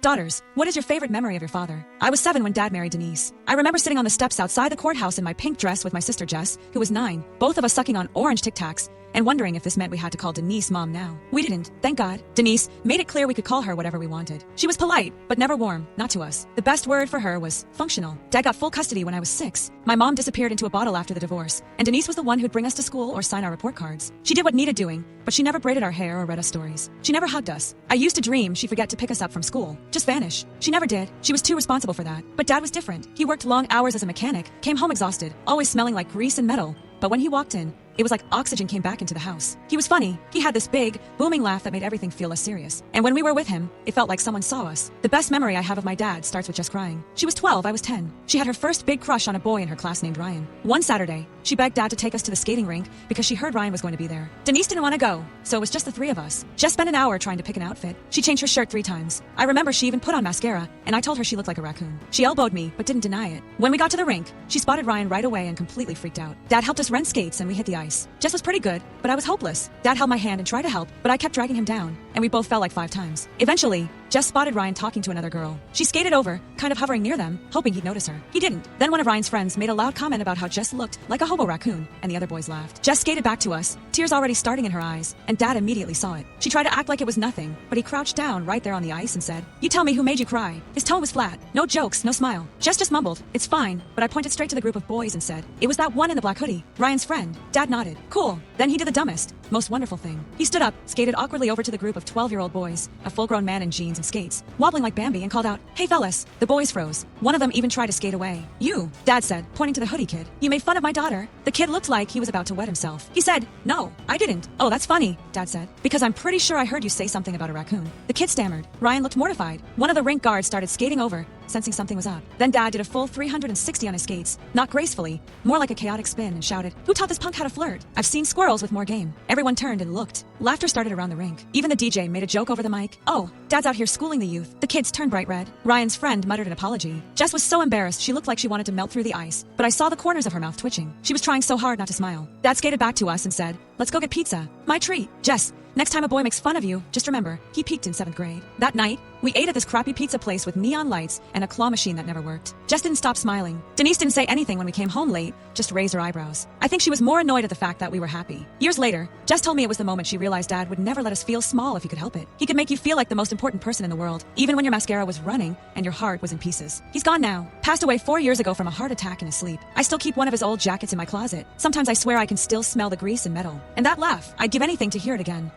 Daughters, what is your favorite memory of your father? I was 7 when Dad married Denise. I remember sitting on the steps outside the courthouse in my pink dress with my sister Jess, who was 9, both of us sucking on orange Tic Tacs, and wondering if this meant we had to call Denise Mom now. We didn't, thank God. Denise made it clear we could call her whatever we wanted. She was polite, but never warm, not to us. The best word for her was functional. Dad got full custody when I was 6. My mom disappeared into a bottle after the divorce, and Denise was the one who'd bring us to school or sign our report cards. She did what needed doing, but she never braided our hair or read us stories. She never hugged us. I used to dream she'd forget to pick us up from school, just vanish. She never did. She was too responsible for that. But Dad was different. He worked long hours as a mechanic, came home exhausted, always smelling like grease and metal. But when he walked in, it was like oxygen came back into the house. He was funny. He had this big, booming laugh that made everything feel less serious. And when we were with him, it felt like someone saw us. The best memory I have of my dad starts with Jess crying. She was 12, I was 10. She had her first big crush on a boy in her class named Ryan. One Saturday, she begged Dad to take us to the skating rink because she heard Ryan was going to be there. Denise didn't want to go, so it was just the 3 of us. Jess spent an hour trying to pick an outfit. She changed her shirt 3 times. I remember she even put on mascara, and I told her she looked like a raccoon. She elbowed me, but didn't deny it. When we got to the rink, she spotted Ryan right away and completely freaked out. Dad helped us rent skates and we hit the ice. Jess was pretty good, but I was hopeless. Dad held my hand and tried to help, but I kept dragging him down, and we both fell like 5 times. Eventually, Jess spotted Ryan talking to another girl. She skated over, kind of hovering near them, hoping he'd notice her. He didn't. Then one of Ryan's friends made a loud comment about how Jess looked like a hobo raccoon, and the other boys laughed. Jess skated back to us, tears already starting in her eyes, and Dad immediately saw it. She tried to act like it was nothing, but he crouched down right there on the ice and said, "You tell me who made you cry." His tone was flat. No jokes, no smile. Jess just mumbled, "It's fine," but I pointed straight to the group of boys and said, "It was that one in the black hoodie, Ryan's friend." Dad nodded. Cool. Then he did the dumbest, most wonderful thing. He stood up, skated awkwardly over to the group of 12-year-old boys, a full-grown man in jeans and skates, wobbling like Bambi, and called out, "Hey fellas." The boys froze. One of them even tried to skate away. "You," Dad said, pointing to the hoodie kid. "You made fun of my daughter." The kid looked like he was about to wet himself. He said, "No, I didn't." "Oh, that's funny," Dad said, "because I'm pretty sure I heard you say something about a raccoon." The kid stammered. Ryan looked mortified. One of the rink guards started skating over, sensing something was up. Then Dad did a full 360 on his skates, not gracefully, more like a chaotic spin, and shouted, "Who taught this punk how to flirt? I've seen squirrels with more game." Everyone turned and looked. Laughter started around the rink. Even the DJ made a joke over the mic. "Oh, Dad's out here schooling the youth." The kids turned bright red. Ryan's friend muttered an apology. Jess was so embarrassed she looked like she wanted to melt through the ice, but I saw the corners of her mouth twitching. She was trying so hard not to smile. Dad skated back to us and said, "Let's go get pizza." My treat. "Jess, next time a boy makes fun of you, just remember, he peaked in 7th grade." That night, we ate at this crappy pizza place with neon lights and a claw machine that never worked. Jess didn't stop smiling. Denise didn't say anything when we came home late, just raised her eyebrows. I think she was more annoyed at the fact that we were happy. Years later, Jess told me it was the moment she realized Dad would never let us feel small if he could help it. He could make you feel like the most important person in the world, even when your mascara was running and your heart was in pieces. He's gone now. Passed away 4 years ago from a heart attack in his sleep. I still keep one of his old jackets in my closet. Sometimes I swear I can still smell the grease and metal. And that laugh, I'd give anything to hear it again.